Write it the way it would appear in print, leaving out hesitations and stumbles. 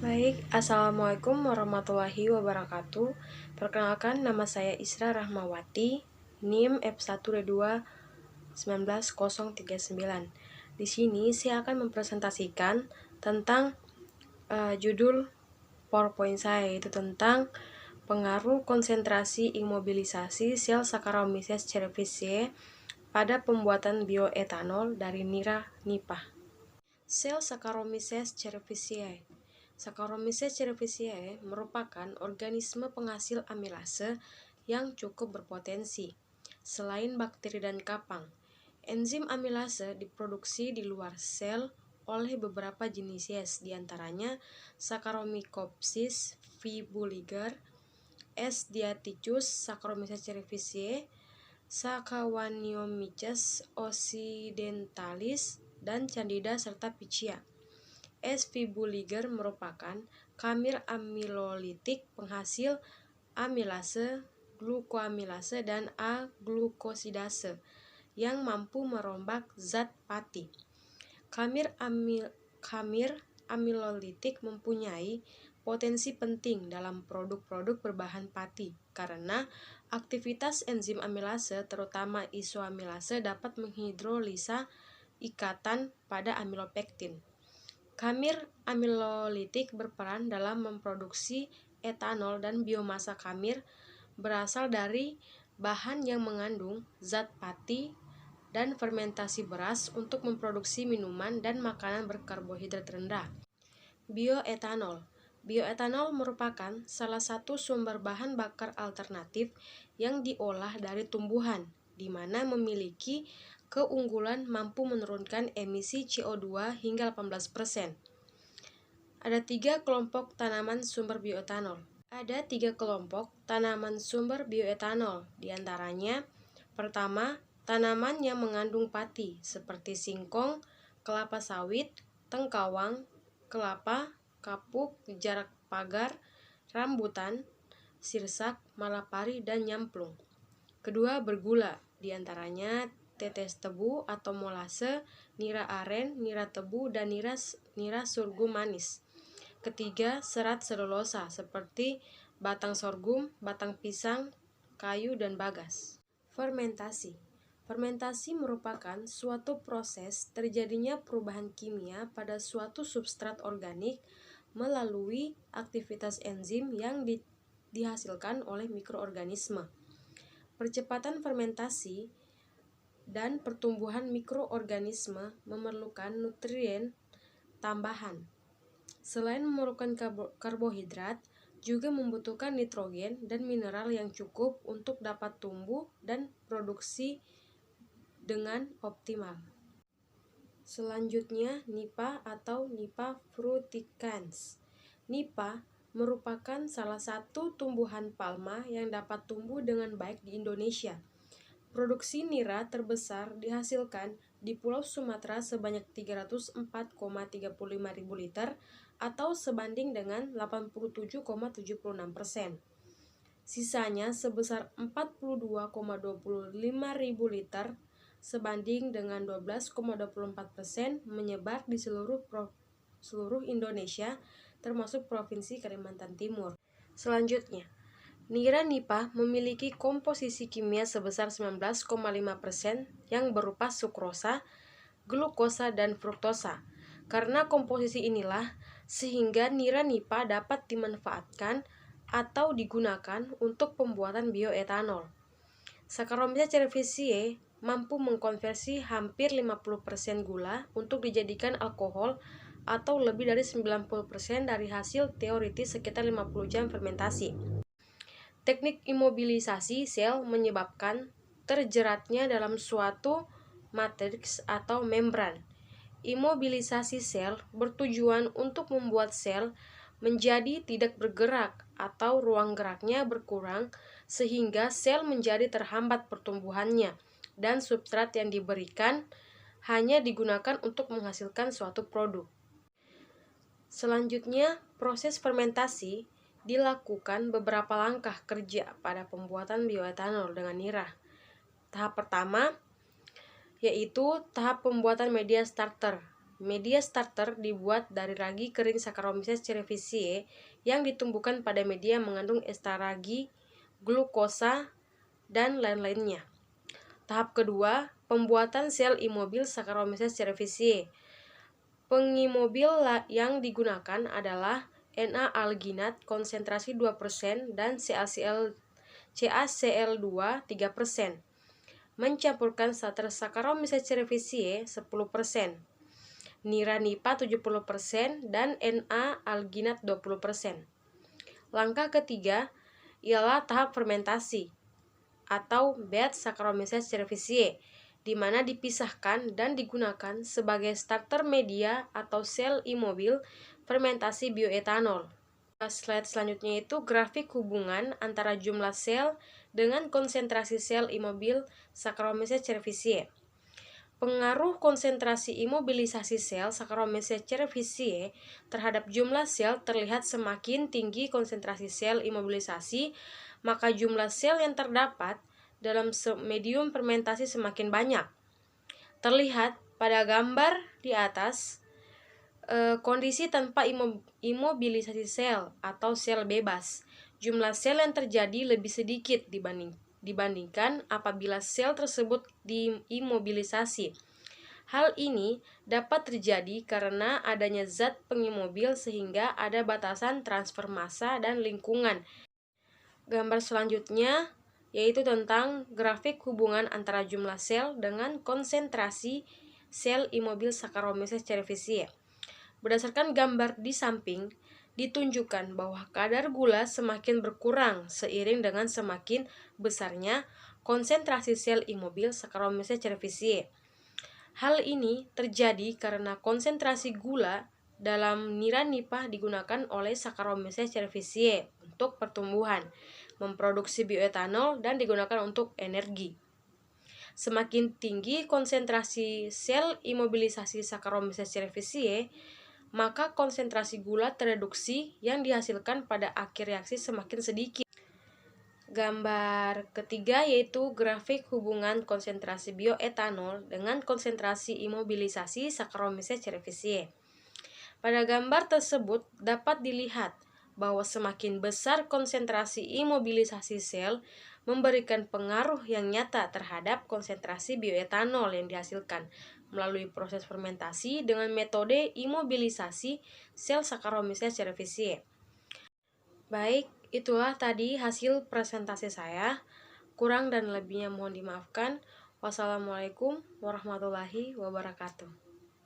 Baik, Assalamualaikum warahmatullahi wabarakatuh. Perkenalkan, nama saya Isra Rahmawati, NIM F122-19039. Di sini saya akan mempresentasikan tentang judul PowerPoint saya, yaitu tentang pengaruh konsentrasi imobilisasi sel Saccharomyces cerevisiae pada pembuatan bioetanol dari nira nipah. Sel Saccharomyces cerevisiae. Saccharomyces cerevisiae merupakan organisme penghasil amilase yang cukup berpotensi. Selain bakteri dan kapang, enzim amilase diproduksi di luar sel oleh beberapa jenis yeast, diantaranya Saccharomyces fibuliger, S. diaticus, Saccharomyces cerevisiae, Saccharomyces occidentalis, dan Candida serta Pichia. S. fibuliger merupakan kamir amilolitik penghasil amilase, glukoamilase, dan aglukosidase yang mampu merombak zat pati. Kamir amilolitik mempunyai potensi penting dalam produk-produk berbahan pati karena aktivitas enzim amilase, terutama isoamilase, dapat menghidrolisa ikatan pada amilopektin. Kamir amilolitik berperan dalam memproduksi etanol, dan biomasa kamir berasal dari bahan yang mengandung zat pati dan fermentasi beras untuk memproduksi minuman dan makanan berkarbohidrat rendah. Bioetanol. Bioetanol merupakan salah satu sumber bahan bakar alternatif yang diolah dari tumbuhan, di mana memiliki keunggulan mampu menurunkan emisi CO2 hingga 18%. Ada 3 kelompok tanaman sumber bioetanol. Diantaranya, pertama, tanaman yang mengandung pati seperti singkong, kelapa sawit, tengkawang, kelapa, kapuk, jarak pagar, rambutan, sirsak, malapari, dan nyamplung. Kedua, bergula, diantaranya tetes tebu atau molase, nira aren, nira tebu, dan nira sorghum manis. Ketiga, serat selulosa seperti batang sorghum, batang pisang, kayu, dan bagas. Fermentasi. Fermentasi merupakan suatu proses terjadinya perubahan kimia pada suatu substrat organik melalui aktivitas enzim yang dihasilkan oleh mikroorganisme. Percepatan fermentasi dan pertumbuhan mikroorganisme memerlukan nutrien tambahan. Selain memerlukan karbohidrat, juga membutuhkan nitrogen dan mineral yang cukup untuk dapat tumbuh dan produksi dengan optimal. Selanjutnya, nipah atau Nipah fruticans. Nipah merupakan salah satu tumbuhan palma yang dapat tumbuh dengan baik di Indonesia. Produksi nira terbesar dihasilkan di Pulau Sumatera sebanyak 304,35 ribu liter atau sebanding dengan 87,76%. Sisanya sebesar 42,25 ribu liter sebanding dengan 12,24% menyebar di seluruh Indonesia, termasuk Provinsi Kalimantan Timur. Selanjutnya, nira nipah memiliki komposisi kimia sebesar 19,5% yang berupa sukrosa, glukosa, dan fruktosa. Karena komposisi inilah, sehingga nira nipah dapat dimanfaatkan atau digunakan untuk pembuatan bioetanol. Saccharomyces cerevisiae mampu mengkonversi hampir 50% gula untuk dijadikan alkohol atau lebih dari 90% dari hasil teoritis sekitar 50 jam fermentasi. Teknik imobilisasi sel menyebabkan terjeratnya dalam suatu matriks atau membran. Imobilisasi sel bertujuan untuk membuat sel menjadi tidak bergerak atau ruang geraknya berkurang sehingga sel menjadi terhambat pertumbuhannya dan substrat yang diberikan hanya digunakan untuk menghasilkan suatu produk. Selanjutnya, proses fermentasi dilakukan beberapa langkah kerja pada pembuatan bioetanol dengan nira. Tahap pertama yaitu tahap pembuatan media starter. Media starter dibuat dari ragi kering Saccharomyces cerevisiae yang ditumbuhkan pada media mengandung ester ragi, glukosa, dan lain-lainnya. Tahap kedua, pembuatan sel imobil Saccharomyces cerevisiae. Pengimobil yang digunakan adalah Na-alginat konsentrasi 2% dan CaCl2 3%. Mencampurkan starter Saccharomyces cerevisiae 10%, niranipa 70%, dan Na-alginat 20%. Langkah ketiga ialah tahap fermentasi atau batch Saccharomyces cerevisiae, di mana dipisahkan dan digunakan sebagai starter media atau sel imobil fermentasi bioetanol. Slide selanjutnya itu grafik hubungan antara jumlah sel dengan konsentrasi sel imobil Saccharomyces cerevisiae. Pengaruh konsentrasi imobilisasi sel Saccharomyces cerevisiae terhadap jumlah sel terlihat semakin tinggi konsentrasi sel imobilisasi, maka jumlah sel yang terdapat dalam medium fermentasi semakin banyak. Terlihat pada gambar di atas kondisi tanpa imobilisasi sel atau sel bebas. Jumlah sel yang terjadi lebih sedikit dibandingkan apabila sel tersebut diimobilisasi. Hal ini dapat terjadi karena adanya zat pengimobil sehingga ada batasan transfer massa dan lingkungan. Gambar selanjutnya yaitu tentang grafik hubungan antara jumlah sel dengan konsentrasi sel imobil Saccharomyces cerevisiae. Berdasarkan gambar di samping, ditunjukkan bahwa kadar gula semakin berkurang seiring dengan semakin besarnya konsentrasi sel imobil Saccharomyces cerevisiae. Hal ini terjadi karena konsentrasi gula dalam niranipa digunakan oleh Saccharomyces cerevisiae untuk pertumbuhan, memproduksi bioetanol, dan digunakan untuk energi. Semakin tinggi konsentrasi sel imobilisasi Saccharomyces cerevisiae, maka konsentrasi gula tereduksi yang dihasilkan pada akhir reaksi semakin sedikit. Gambar ketiga yaitu grafik hubungan konsentrasi bioetanol dengan konsentrasi imobilisasi Saccharomyces cerevisiae. Pada gambar tersebut dapat dilihat bahwa semakin besar konsentrasi imobilisasi sel memberikan pengaruh yang nyata terhadap konsentrasi bioetanol yang dihasilkan melalui proses fermentasi dengan metode imobilisasi sel Saccharomyces cerevisiae. Baik, itulah tadi hasil presentasi saya. Kurang dan lebihnya mohon dimaafkan. Wassalamualaikum warahmatullahi wabarakatuh.